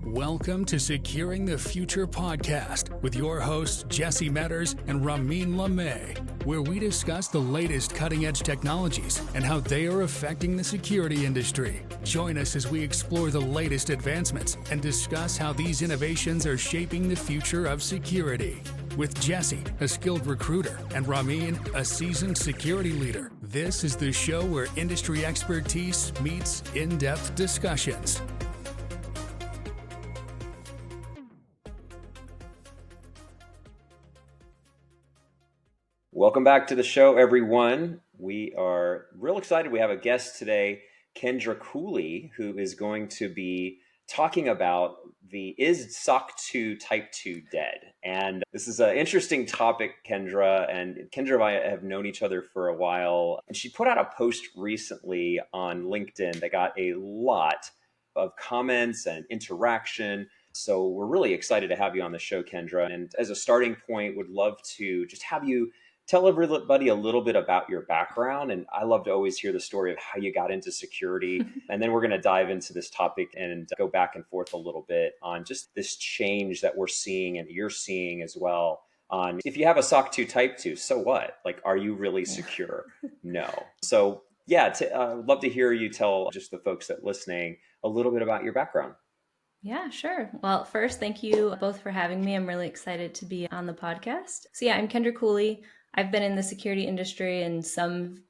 Welcome to Securing the Future podcast with your hosts, Jesse Metters and Ramin Lamay, where we discuss the latest cutting-edge technologies and how they are affecting the security industry. Join us as we explore the latest advancements and discuss how these innovations are shaping the future of security. With Jesse, a skilled recruiter, and Ramin, a seasoned security leader, this is the show where industry expertise meets in-depth discussions. Welcome back to the show, everyone. We are real excited. We have a guest today, Kendra Cooley, who is going to be talking about is SOC 2 Type 2 dead? And this is an interesting topic, Kendra. And Kendra and I have known each other for a while. And she put out a post recently on LinkedIn that got a lot of comments and interaction. So we're really excited to have you on the show, Kendra. And as a starting point, would love to just have you tell everybody a little bit about your background. And I love to always hear the story of how you got into security. And then we're going to dive into this topic and go back and forth a little bit on just this change that we're seeing and you're seeing as well. On if you have a SOC 2 Type 2, so what? Like, are you really secure? No. So yeah, love to hear you tell just the folks that listening a little bit about your background. Yeah, sure. Well, first, thank you both for having me. I'm really excited to be on the podcast. So yeah, I'm Kendra Cooley. I've been in the security industry in some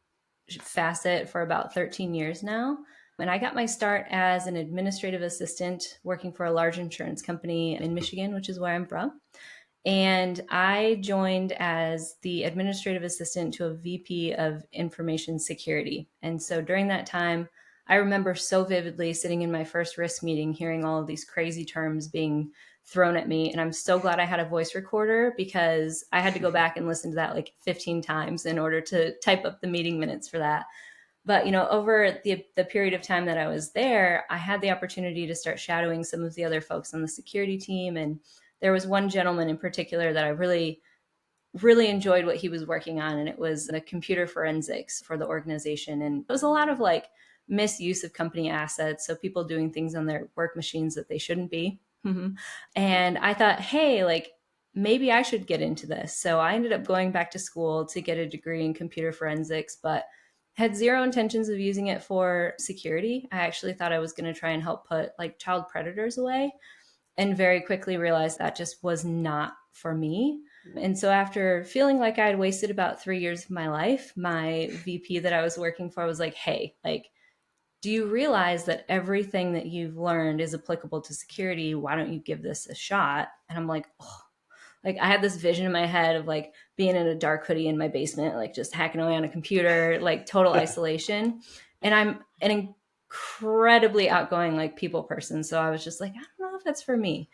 facet for about 13 years now. And I got my start as an administrative assistant working for a large insurance company in Michigan, which is where I'm from. And I joined as the administrative assistant to a VP of information security. And so during that time, I remember so vividly sitting in my first risk meeting, hearing all of these crazy terms being thrown at me. And I'm so glad I had a voice recorder because I had to go back and listen to that like 15 times in order to type up the meeting minutes for that. But, over the period of time that I was there, I had the opportunity to start shadowing some of the other folks on the security team. And there was one gentleman in particular that I really enjoyed what he was working on. And it was the computer forensics for the organization. And it was a lot of like misuse of company assets. So people doing things on their work machines that they shouldn't be. And I thought, hey, like maybe I should get into this. So I ended up going back to school to get a degree in computer forensics, but had zero intentions of using it for security. I actually thought I was going to try and help put like child predators away, and very quickly realized that just was not for me. And so after feeling like I had wasted about 3 years of my life, my VP that I was working for was like, hey, like, do you realize that everything that you've learned is applicable to security? Why don't you give this a shot? And I'm like, oh, like I had this vision in my head of like being in a dark hoodie in my basement, like just hacking away on a computer, like total isolation. And I'm an incredibly outgoing, like people person. So I was just like, I don't know if that's for me.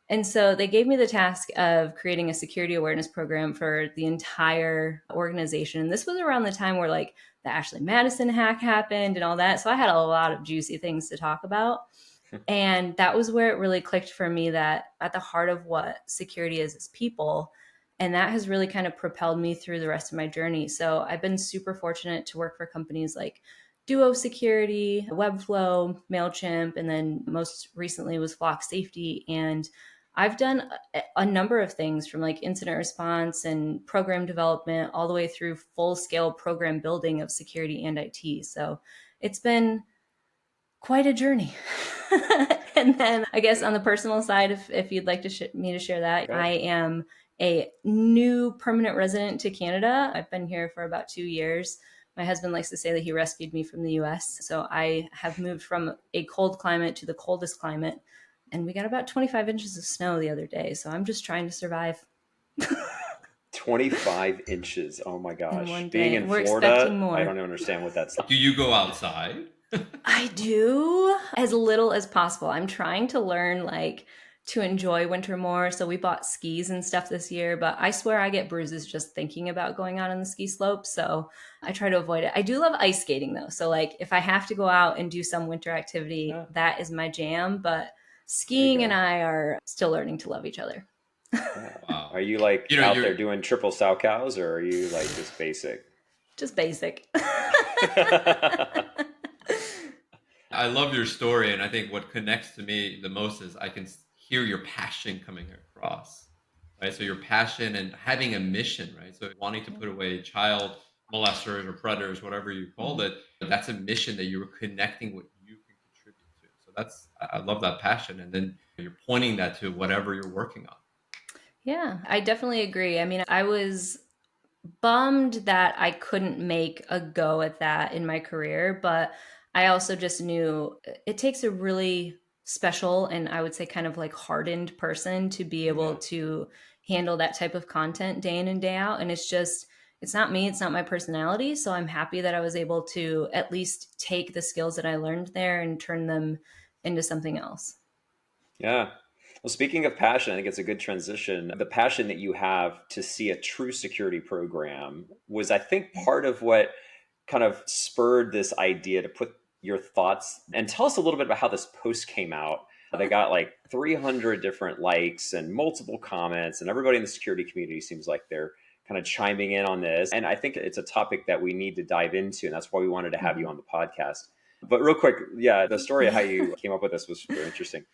And so they gave me the task of creating a security awareness program for the entire organization. And this was around the time where like the Ashley Madison hack happened and all that. So I had a lot of juicy things to talk about. And that was where it really clicked for me that at the heart of what security is people. And that has really kind of propelled me through the rest of my journey. So I've been super fortunate to work for companies like Duo Security, Webflow, MailChimp, and then most recently was Flock Safety. And I've done a number of things from like incident response and program development all the way through full scale program building of security and IT. So it's been quite a journey. And then I guess on the personal side, if you'd like me to share that, I am a new permanent resident to Canada. I've been here for about 2 years. My husband likes to say that he rescued me from the US. So I have moved from a cold climate to the coldest climate. And we got about 25 inches of snow the other day. So I'm just trying to survive. 25 inches. Oh my gosh. Being in Florida, I don't understand what that's like. Do you go outside? I do, as little as possible. I'm trying to learn like to enjoy winter more. So we bought skis and stuff this year, but I swear I get bruises just thinking about going out on the ski slope. So I try to avoid it. I do love ice skating though. So like if I have to go out and do some winter activity, that is my jam. But skiing and I are still learning to love each other. Wow. Are you like out there doing triple sow cows, or are you like just basic? Just basic. I love your story. And I think what connects to me the most is I can hear your passion coming across, right? So your passion and having a mission, right? So wanting to put away child molesters or predators, whatever you called Mhm. it, that's a mission that you were connecting what you can contribute to. So I love that passion. And then you're pointing that to whatever you're working on. Yeah, I definitely agree. I mean, I was bummed that I couldn't make a go at that in my career, but I also just knew it takes a really special and I would say kind of like hardened person to be able Yeah. to handle that type of content day in and day out. And it's not me, it's not my personality. So I'm happy that I was able to at least take the skills that I learned there and turn them into something else. Yeah. Well, speaking of passion, I think it's a good transition. The passion that you have to see a true security program was, I think, part of what kind of spurred this idea to put your thoughts and tell us a little bit about how this post came out. They got like 300 different likes and multiple comments, and everybody in the security community seems like they're kind of chiming in on this. And I think it's a topic that we need to dive into, and that's why we wanted to have you on the podcast. But real quick, yeah, the story of how you came up with this was very interesting.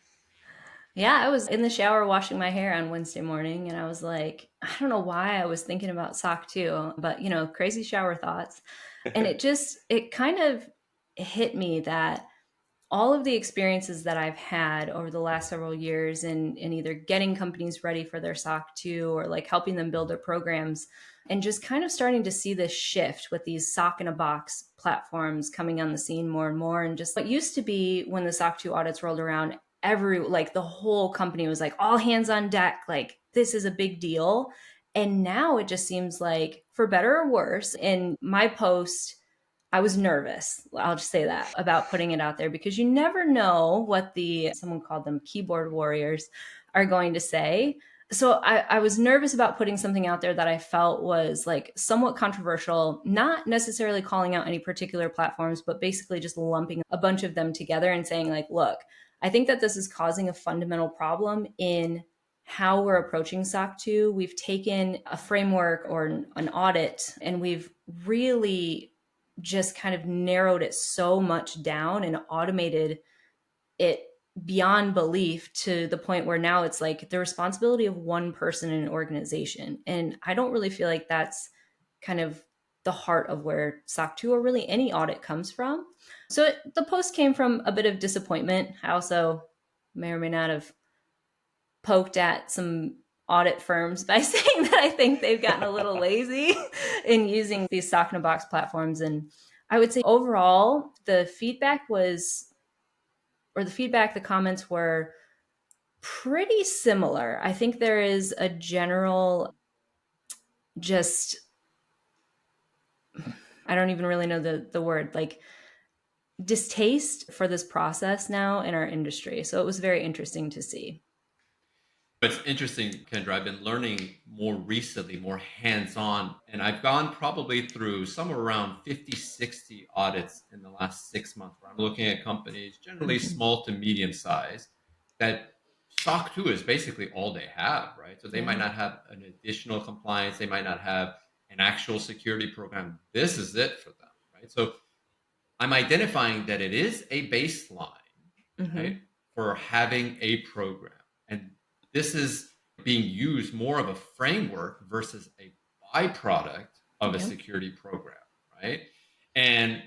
Yeah, I was in the shower washing my hair on Wednesday morning and I was like, I don't know why I was thinking about SOC 2, but crazy shower thoughts. And it kind of hit me that all of the experiences that I've had over the last several years in either getting companies ready for their SOC 2 or like helping them build their programs and just kind of starting to see this shift with these SOC-in-a-box platforms coming on the scene more and more. And just what used to be when the SOC 2 audits rolled around, the whole company was like all hands on deck, like this is a big deal. And now it just seems like, for better or worse, in my post, I was nervous. I'll just say that about putting it out there because you never know what someone called them keyboard warriors, are going to say. So I was nervous about putting something out there that I felt was like somewhat controversial, not necessarily calling out any particular platforms, but basically just lumping a bunch of them together and saying like, look, I think that this is causing a fundamental problem in how we're approaching SOC 2. We've taken a framework or an audit and we've really just kind of narrowed it so much down and automated it beyond belief to the point where now it's like the responsibility of one person in an organization. And I don't really feel like that's kind of the heart of where SOC 2 or really any audit comes from. So the post came from a bit of disappointment. I also may or may not have poked at some audit firms by saying that I think they've gotten a little lazy in using these SOC-in-a-box platforms. And I would say overall, the comments were pretty similar. I think there is a general just, I don't even really know the word, like distaste for this process now in our industry. So it was very interesting to see. It's interesting, Kendra. I've been learning more recently, more hands-on, and I've gone probably through somewhere around 50, 60 audits in the last 6 months where I'm looking at companies, generally small to medium size, that SOC 2 is basically all they have, right? So they might Yeah. not have an additional compliance. They might not have an actual security program. This is it for them, right? So I'm identifying that it is a baseline, Mm-hmm. right, for having a program. And this is being used more of a framework versus a byproduct of a Yep. security program, right? And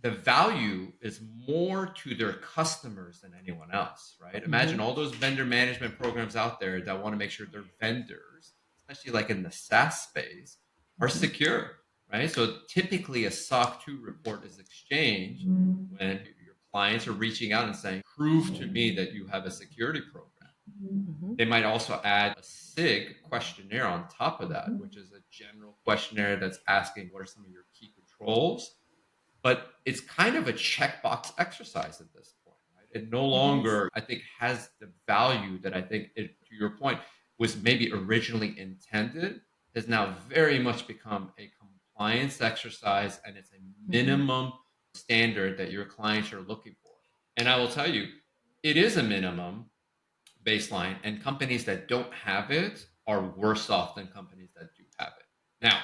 the value is more to their customers than anyone else, right? Imagine all those vendor management programs out there that want to make sure their vendors, especially like in the SaaS space, are secure, right? So typically a SOC 2 report is exchanged when your clients are reaching out and saying, prove to me that you have a security program. Mm-hmm. They might also add a SIG questionnaire on top of that, which is a general questionnaire that's asking what are some of your key controls. But it's kind of a checkbox exercise at this point, right? It no longer, I think, has the value that I think, to your point, was maybe originally intended, has now very much become a compliance exercise, and it's a minimum standard that your clients are looking for. And I will tell you, it is a minimum baseline, and companies that don't have it are worse off than companies that do have it. Now,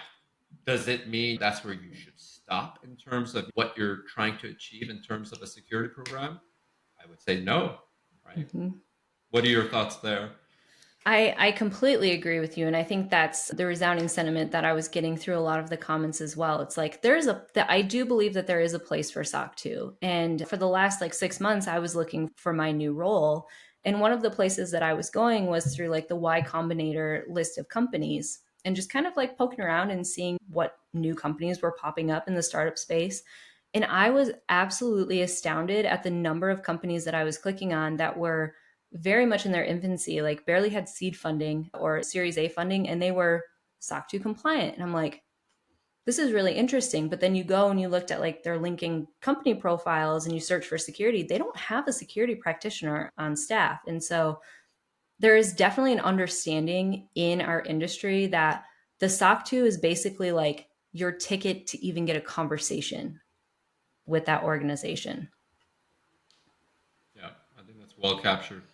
does it mean that's where you should stop? stop in terms of what you're trying to achieve in terms of a security program? I would say no, right? Mhm. What are your thoughts there? I completely agree with you. And I think that's the resounding sentiment that I was getting through a lot of the comments as well. It's like I do believe that there is a place for SOC 2. And for the last like 6 months, I was looking for my new role. And one of the places that I was going was through like the Y Combinator list of companies and just kind of like poking around and seeing what new companies were popping up in the startup space. And I was absolutely astounded at the number of companies that I was clicking on that were very much in their infancy, like barely had seed funding or Series A funding, and they were SOC 2 compliant. And I'm like, this is really interesting. But then you go and you looked at like their linking company profiles and you search for security. They don't have a security practitioner on staff. And so there is definitely an understanding in our industry that the SOC 2 is basically like your ticket to even get a conversation with that organization. Yeah, I think that's well captured.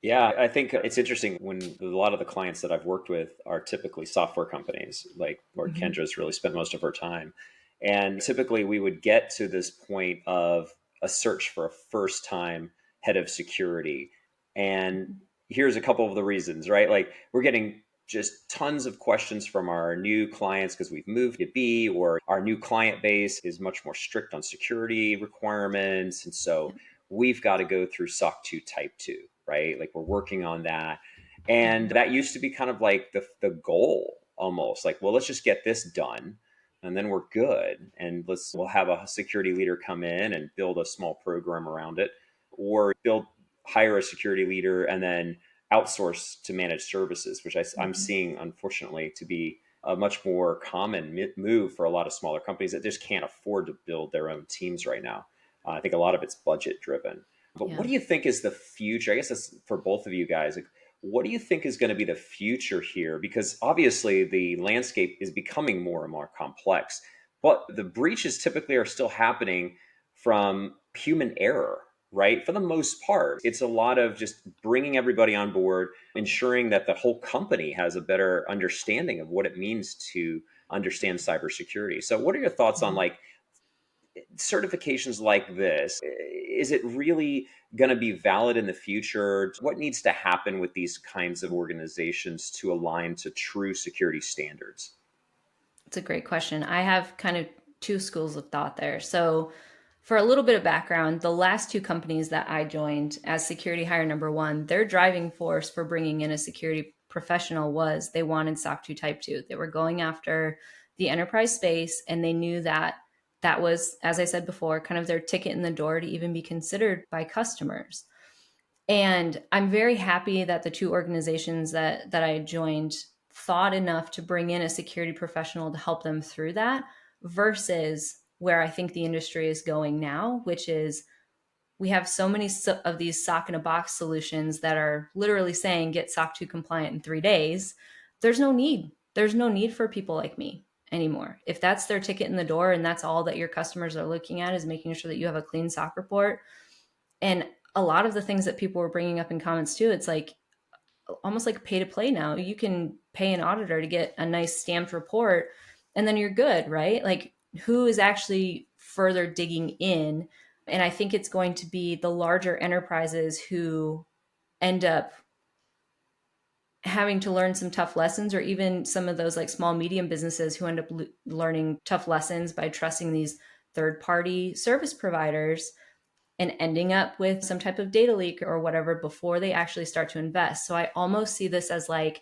Yeah, I think it's interesting when a lot of the clients that I've worked with are typically software companies, like where Kendra's really spent most of her time. And typically we would get to this point of a search for a first time head of security. And here's a couple of the reasons, right? Like we're getting just tons of questions from our new clients because we've moved to B, or our new client base is much more strict on security requirements. And so we've got to go through SOC 2 Type 2, right? Like we're working on that. And that used to be kind of like the goal almost like, well, let's just get this done and then we're good. And we'll have a security leader come in and build a small program around it, or hire a security leader and then outsource to managed services, which I'm seeing, unfortunately, to be a much more common move for a lot of smaller companies that just can't afford to build their own teams right now. I think a lot of it's budget driven. But what do you think is the future? I guess that's for both of you guys. Like, what do you think is going to be the future here? Because obviously the landscape is becoming more and more complex, but the breaches typically are still happening from human error, right? For the most part, it's a lot of just bringing everybody on board, ensuring that the whole company has a better understanding of what it means to understand cybersecurity. So what are your thoughts on like certifications like this? Is it really going to be valid in the future? What needs to happen with these kinds of organizations to align to true security standards? It's a great question. I have kind of two schools of thought there. So for a little bit of background, the last two companies that I joined as security hire number one, their driving force for bringing in a security professional was they wanted SOC 2 Type 2. They were going after the enterprise space, and they knew that that was, as I said before, kind of their ticket in the door to even be considered by customers. And I'm very happy that the two organizations that I joined thought enough to bring in a security professional to help them through that, versus where I think the industry is going now, which is we have so many of these SOC-in-a-box solutions that are literally saying get SOC 2 compliant in 3 days. There's no need. There's no need for people like me anymore. If that's their ticket in the door and that's all that your customers are looking at is making sure that you have a clean SOC report. And a lot of the things that people were bringing up in comments too, it's like almost like pay to play now. You can pay an auditor to get a nice stamped report and then you're good, right? Like who is actually further digging in? And I think it's going to be the larger enterprises who end up having to learn some tough lessons, or even some of those like small, medium businesses who end up learning tough lessons by trusting these third-party service providers and ending up with some type of data leak or whatever before they actually start to invest. So I almost see this as like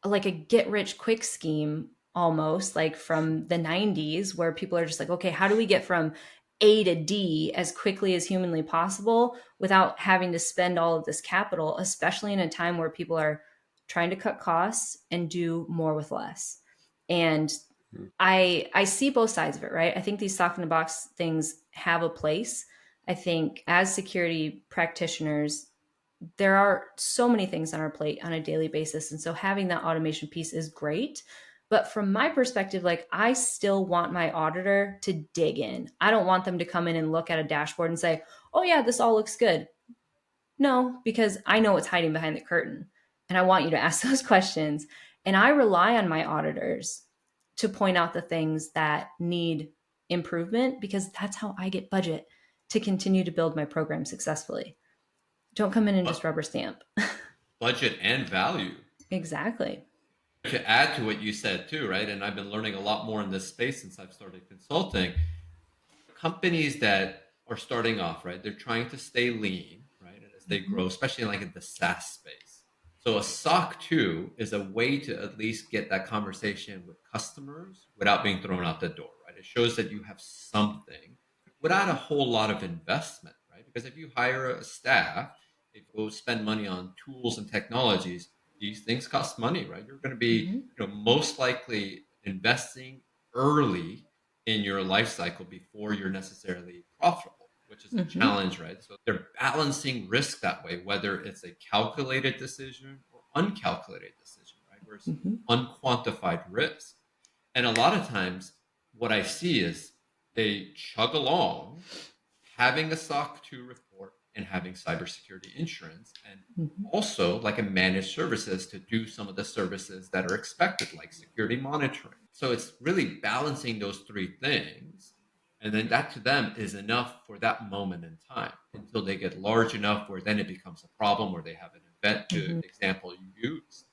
a get rich quick scheme, almost like from the 90s, where people are just like, okay, how do we get from A to D as quickly as humanly possible without having to spend all of this capital, especially in a time where people are trying to cut costs and do more with less. And I see both sides of it, right? I think these SOC-in-a-box things have a place. I think as security practitioners, there are so many things on our plate on a daily basis. And so having that automation piece is great. But from my perspective, like I still want my auditor to dig in. I don't want them to come in and look at a dashboard and say, oh yeah, this all looks good. No, because I know what's hiding behind the curtain. And I want you to ask those questions. And I rely on my auditors to point out the things that need improvement, because that's how I get budget to continue to build my program successfully. Don't come in and just rubber stamp. Budget and value. Exactly. To add to what you said too, right? And I've been learning a lot more in this space since I've started consulting. Companies that are starting off, right? They're trying to stay lean, right? And as they grow, especially like in the SaaS space. So a SOC 2 is a way to at least get that conversation with customers without being thrown out the door, right? It shows that you have something without a whole lot of investment, right? Because if you hire a staff, if you go spend money on tools and technologies, these things cost money, right? You're going to be, most likely investing early in your life cycle before you're necessarily profitable, which is a challenge, right? So they're balancing risk that way, whether it's a calculated decision or uncalculated decision, right? Where it's unquantified risk. And a lot of times what I see is they chug along having a SOC 2 report and having cybersecurity insurance, and also like a managed services to do some of the services that are expected, like security monitoring. So it's really balancing those three things. And then that to them is enough for that moment in time until they get large enough where then it becomes a problem, where they have an event, to the example you used.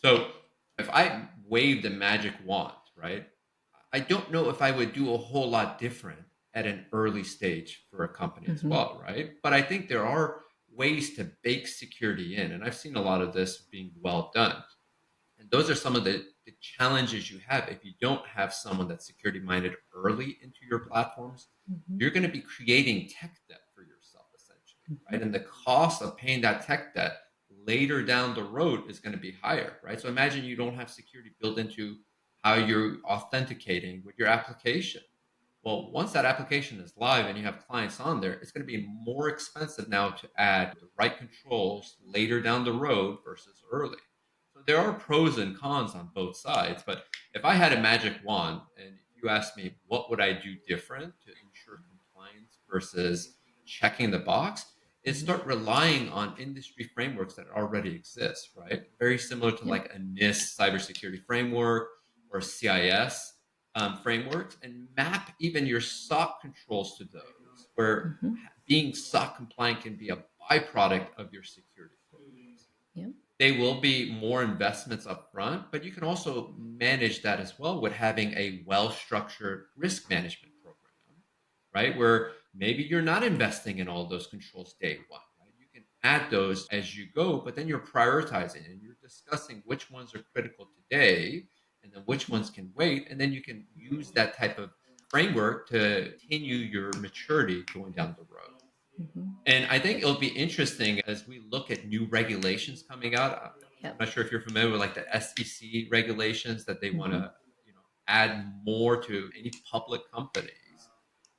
So if I waved a magic wand, right, I don't know if I would do a whole lot different at an early stage for a company as well, right? But I think there are ways to bake security in, and I've seen a lot of this being well done. And those are some of the challenges you have if you don't have someone that's security minded early into your platforms. You're going to be creating tech debt for yourself, essentially, right? And the cost of paying that tech debt later down the road is going to be higher, right? So imagine you don't have security built into how you're authenticating with your application. Well, once that application is live and you have clients on there, it's going to be more expensive now to add the right controls later down the road versus early. So there are pros and cons on both sides. But if I had a magic wand and you asked me what would I do different to ensure compliance versus checking the box, is start relying on industry frameworks that already exist, right? Very similar to like a NIST cybersecurity framework or CIS frameworks, and map even your SOC controls to those, where being SOC compliant can be a byproduct of your security programs. They will be more investments up front, but you can also manage that as well with having a well-structured risk management program, right? Where maybe you're not investing in all those controls day one, right? You can add those as you go, but then you're prioritizing and you're discussing which ones are critical today and then which ones can wait. And then you can use that type of framework to continue your maturity going down the road. And I think it'll be interesting as we look at new regulations coming out. I'm not sure if you're familiar with like the SEC regulations that they want to, add more to any public companies.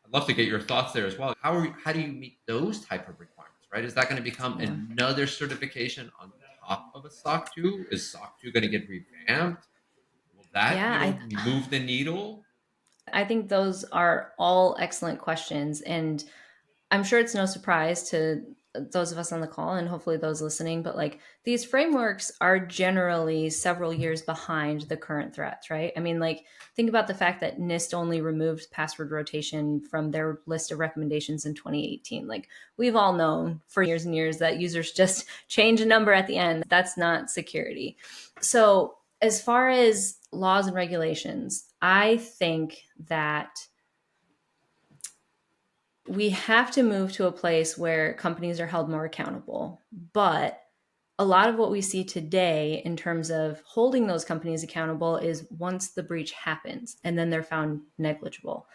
I'd love to get your thoughts there as well. How do you meet those type of requirements, right? Is that going to become another certification on top of a SOC 2? Is SOC 2 going to get revamped? Will that move the needle? I think those are all excellent questions. And I'm sure it's no surprise to those of us on the call and hopefully those listening, but like these frameworks are generally several years behind the current threats, right? I mean, like think about the fact that NIST only removed password rotation from their list of recommendations in 2018. Like we've all known for years and years that users just change a number at the end. That's not security. So as far as laws and regulations, I think that we have to move to a place where companies are held more accountable. But a lot of what we see today in terms of holding those companies accountable is once the breach happens and then they're found negligible.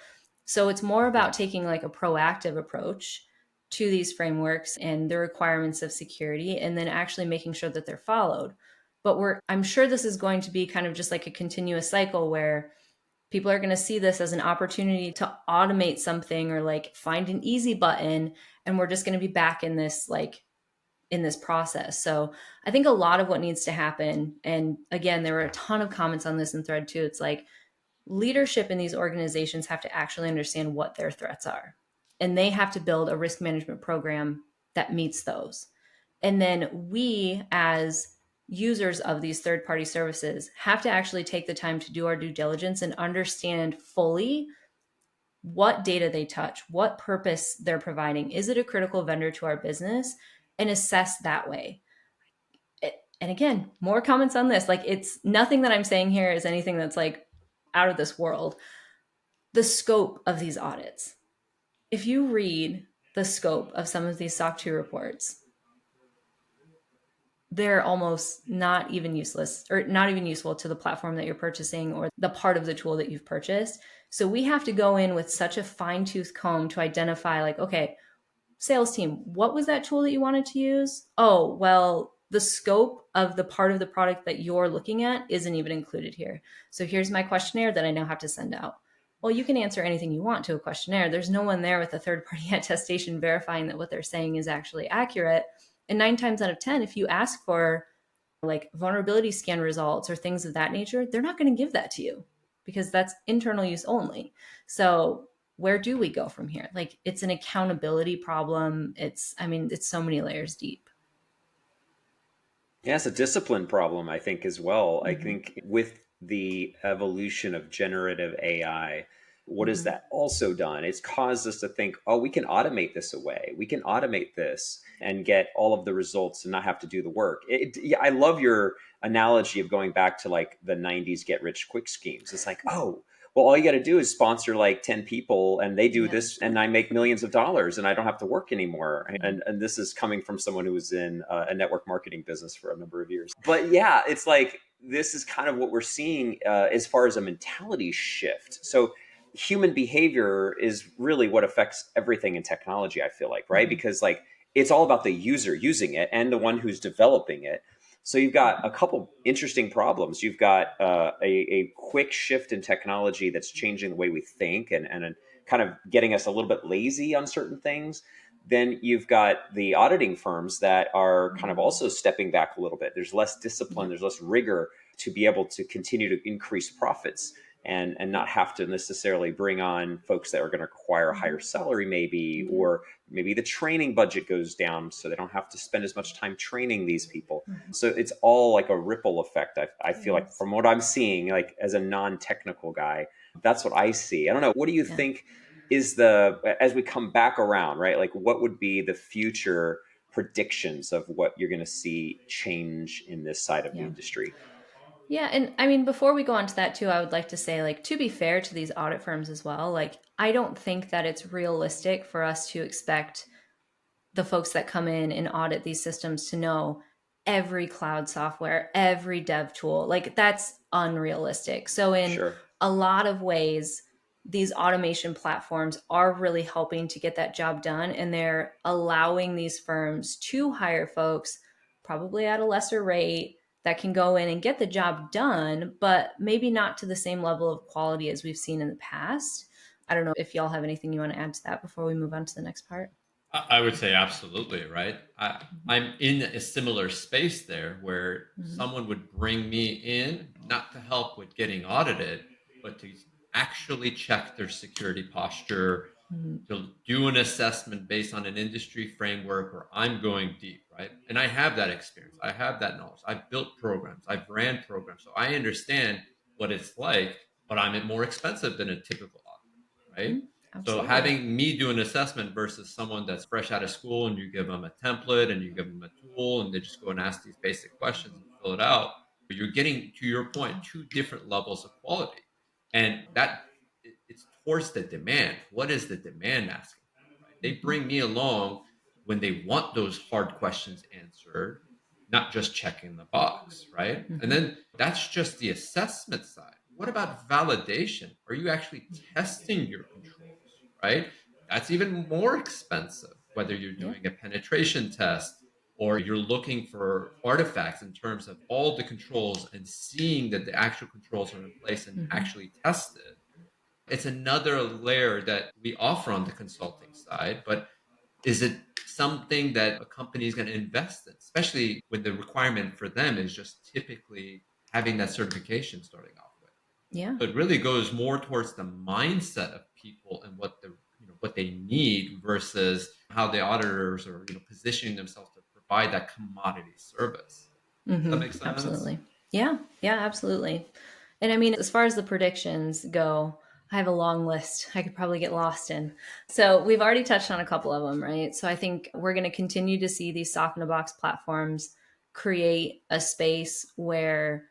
So it's more about taking like a proactive approach to these frameworks and the requirements of security and then actually making sure that they're followed. But I'm sure this is going to be kind of just like a continuous cycle where people are going to see this as an opportunity to automate something or like find an easy button. And we're just going to be back in this, like in this process. So I think a lot of what needs to happen. And again, there were a ton of comments on this in thread too. It's like leadership in these organizations have to actually understand what their threats are. And they have to build a risk management program that meets those. And then we as users of these third-party services have to actually take the time to do our due diligence and understand fully what data they touch, what purpose they're providing. Is it a critical vendor to our business? And assess that way. And again, more comments on this. Like, it's nothing that I'm saying here is anything that's like out of this world. The scope of these audits. If you read the scope of some of these SOC 2 reports, they're almost not even useless or not even useful to the platform that you're purchasing or the part of the tool that you've purchased. So we have to go in with such a fine-tooth comb to identify, like, okay, sales team, what was that tool that you wanted to use? Oh, well, the scope of the part of the product that you're looking at isn't even included here. So here's my questionnaire that I now have to send out. Well, you can answer anything you want to a questionnaire. There's no one there with a third-party attestation verifying that what they're saying is actually accurate. And 9 times out of 10, if you ask for like vulnerability scan results or things of that nature, they're not going to give that to you because that's internal use only. So where do we go from here? Like, it's an accountability problem. It's so many layers deep. Yeah, it's a discipline problem, I think, as well. I think with the evolution of generative AI, what has that also done? It's caused us to think, oh, we can automate this away. We can automate this and get all of the results and not have to do the work. Yeah, I love your analogy of going back to like the 90s get rich quick schemes. It's like, oh, well, all you got to do is sponsor like 10 people and they do this and I make millions of dollars and I don't have to work anymore. And this is coming from someone who was in a network marketing business for a number of years. But yeah, it's like, this is kind of what we're seeing as far as a mentality shift. So human behavior is really what affects everything in technology, I feel like, right? Because like, it's all about the user using it and the one who's developing it. So you've got a couple interesting problems. You've got a quick shift in technology that's changing the way we think and kind of getting us a little bit lazy on certain things. Then you've got the auditing firms that are kind of also stepping back a little bit. There's less discipline, there's less rigor to be able to continue to increase profits and not have to necessarily bring on folks that are going to require a higher salary maybe, or maybe the training budget goes down so they don't have to spend as much time training these people. So it's all like a ripple effect. I feel like from what I'm seeing, like as a non-technical guy, that's what I see. I don't know. What do you think is as we come back around, right? Like what would be the future predictions of what you're going to see change in this side of the industry? Yeah. And I mean, before we go on to that too, I would like to say, like, to be fair to these audit firms as well, like, I don't think that it's realistic for us to expect the folks that come in and audit these systems to know every cloud software, every dev tool. Like, that's unrealistic. So in a lot of ways, these automation platforms are really helping to get that job done. And they're allowing these firms to hire folks probably at a lesser rate that can go in and get the job done, but maybe not to the same level of quality as we've seen in the past. I don't know if y'all have anything you want to add to that before we move on to the next part. I would say absolutely, right? I'm in a similar space there where someone would bring me in, not to help with getting audited, but to actually check their security posture, to do an assessment based on an industry framework where I'm going deep, right? And I have that experience. I have that knowledge. I've built programs. I've ran programs. So I understand what it's like, but I'm more expensive than a typical auditor, right? So having me do an assessment versus someone that's fresh out of school and you give them a template and you give them a tool and they just go and ask these basic questions and fill it out, but you're getting, to your point, 2 different levels of quality. And that it's towards the demand. What is the demand asking for, right? They bring me along when they want those hard questions answered, not just checking the box, right? And then that's just the assessment side. What about validation? Are you actually testing your controls, right? That's even more expensive, whether you're doing a penetration test or you're looking for artifacts in terms of all the controls and seeing that the actual controls are in place and actually tested. It's another layer that we offer on the consulting side, but is it something that a company is going to invest in, especially when the requirement for them is just typically having that certification starting off with? Yeah. So it really goes more towards the mindset of people and what they need versus how the auditors are positioning themselves to provide that commodity service. Does that make sense? Absolutely. Yeah, absolutely. And I mean, as far as the predictions go, I have a long list I could probably get lost in. So we've already touched on a couple of them, right? So I think we're going to continue to see these SOC-in-a-box platforms create a space where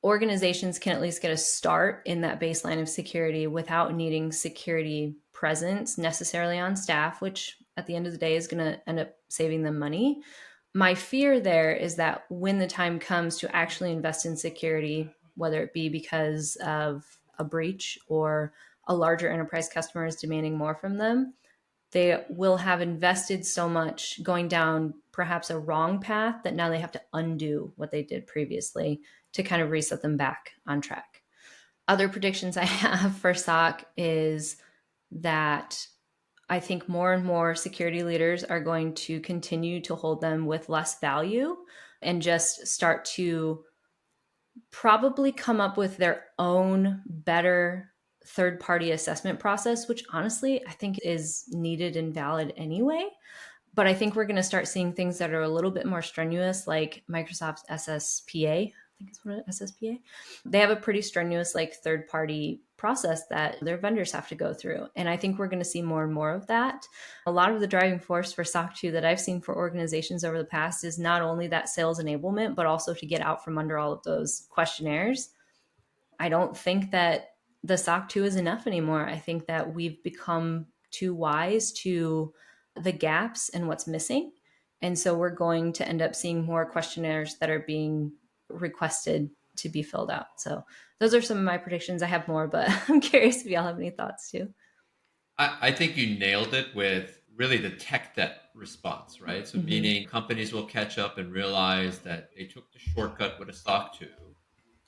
organizations can at least get a start in that baseline of security without needing security presence necessarily on staff, which at the end of the day is going to end up saving them money. My fear there is that when the time comes to actually invest in security, whether it be because of a breach or a larger enterprise customer is demanding more from them, they will have invested so much going down perhaps a wrong path that now they have to undo what they did previously to kind of reset them back on track. Other predictions I have for SOC is that I think more and more security leaders are going to continue to hold them with less value and just start to probably come up with their own better third-party assessment process, which honestly I think is needed and valid anyway. But I think we're going to start seeing things that are a little bit more strenuous, like Microsoft's SSPA. I think it's what it is, SSPA. They have a pretty strenuous, like, third-party process that their vendors have to go through. And I think we're going to see more and more of that. A lot of the driving force for SOC 2 that I've seen for organizations over the past is not only that sales enablement, but also to get out from under all of those questionnaires. I don't think that the SOC 2 is enough anymore. I think that we've become too wise to the gaps and what's missing. And so we're going to end up seeing more questionnaires that are being requested to be filled out. So those are some of my predictions. I have more, but I'm curious if y'all have any thoughts too. I think you nailed it with really the tech debt response, right? So meaning companies will catch up and realize that they took the shortcut with a SOC 2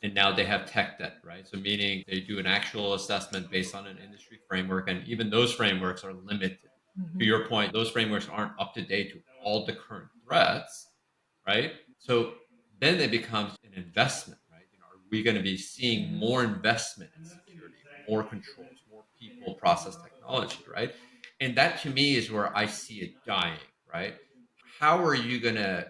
and now they have tech debt, right? So meaning they do an actual assessment based on an industry framework, and even those frameworks are limited. To your point, those frameworks aren't up to date to all the current threats, right? So then it becomes an investment, right? Are we going to be seeing more investment in security, more controls, more people, process, technology, right? And that to me is where I see it dying, right? How are you gonna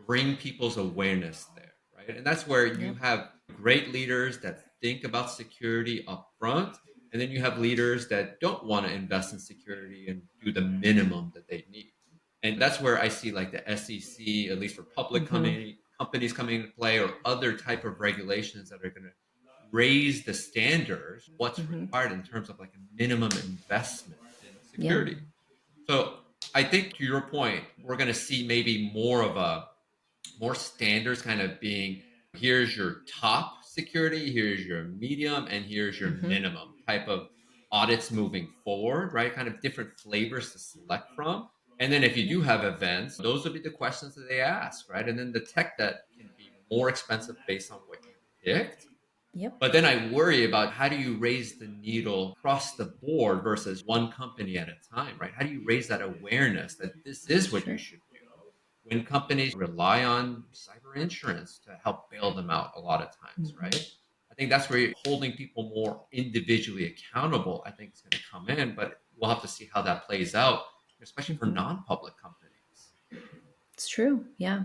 bring people's awareness there, right? And that's where you have great leaders that think about security up front, and then you have leaders that don't want to invest in security and do the minimum that they need. And that's where I see like the SEC, at least for public companies coming into play, or other type of regulations that are going to raise the standards, what's required in terms of like a minimum investment in security. So I think to your point, we're going to see maybe more standards kind of being, here's your top security, here's your medium, and here's your minimum type of audits moving forward, right? Kind of different flavors to select from. And then if you do have events, those will be the questions that they ask, right? And then the tech that can be more expensive based on what you picked. But then I worry about, how do you raise the needle across the board versus one company at a time, right? How do you raise that awareness that this is what you should do? When companies rely on cyber insurance to help bail them out a lot of times, right? I think that's where holding people more individually accountable, I think, is going to come in, but we'll have to see how that plays out, especially for non-public companies. It's true. Yeah.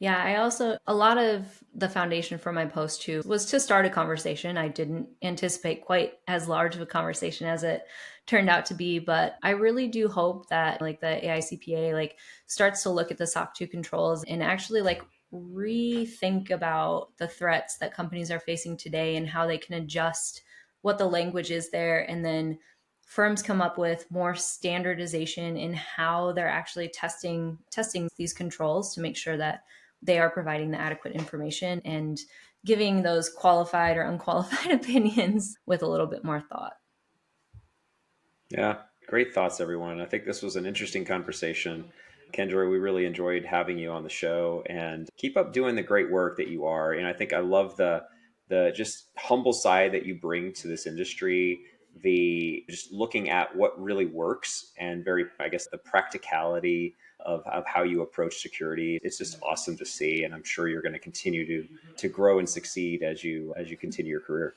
A lot of the foundation for my post too was to start a conversation. I didn't anticipate quite as large of a conversation as it turned out to be, but I really do hope that like the AICPA like starts to look at the SOC 2 controls and actually like rethink about the threats that companies are facing today and how they can adjust what the language is there, and then firms come up with more standardization in how they're actually testing these controls to make sure that they are providing the adequate information and giving those qualified or unqualified opinions with a little bit more thought. Yeah, great thoughts, everyone. I think this was an interesting conversation. Kendra, we really enjoyed having you on the show, and keep up doing the great work that you are. And I think I love the just humble side that you bring to this industry, the just looking at what really works, and I guess, the practicality of how you approach security. It's just awesome to see, and I'm sure you're going to continue to grow and succeed as you continue your career.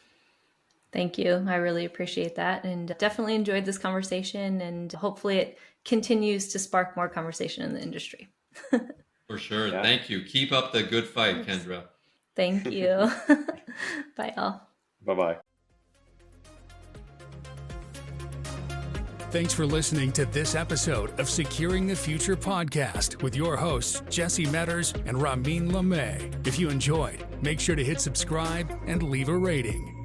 Thank you. I really appreciate that, and definitely enjoyed this conversation, and hopefully it continues to spark more conversation in the industry. For sure. Yeah. Thank you. Keep up the good fight, Thanks. Kendra. Thank you. Bye, all. Bye-bye. Thanks for listening to this episode of Securing the Future podcast with your hosts, Jesse Metters and Ramin Lemay. If you enjoyed, make sure to hit subscribe and leave a rating.